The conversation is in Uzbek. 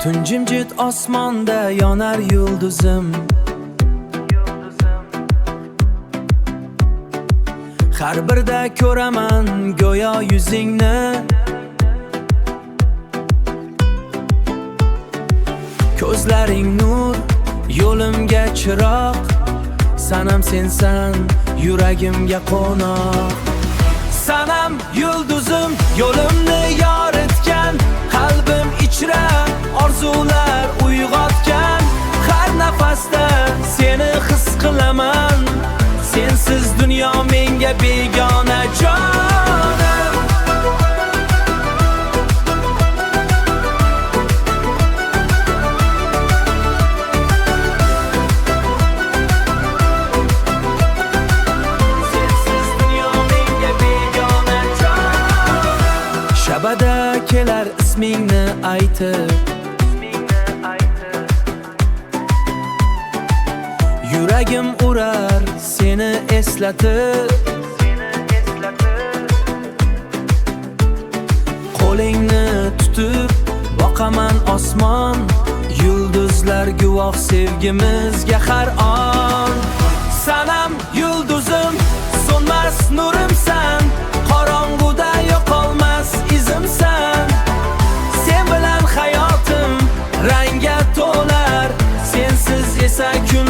Tunjimjit osmonda yonar yulduzim, har birda ko'raman go'yo yuzingni. Ko'zlaring nur, yo'limga chiroq, sanam sensan, yuragimga qo'noq. Sanam yulduzim, yo'limni yoritgan, qalbim ichra orzular uyg'otgan. Har nafasda seni his qilaman, sensiz dunyo menga begona jonim. Sensiz dunyo menga begona jonim. Shabada kelar ismingni aytib, yuragim urar seni eslatib. Qo'lingni tutib boqaman osmon, yulduzlar guvoh sevgimizga har on. Sanam yulduzim, so'nmas nurimsan, qorong'uda yo'qolmas izimsan. Sen bilan hayotim rangga to'lar, sensiz esa kun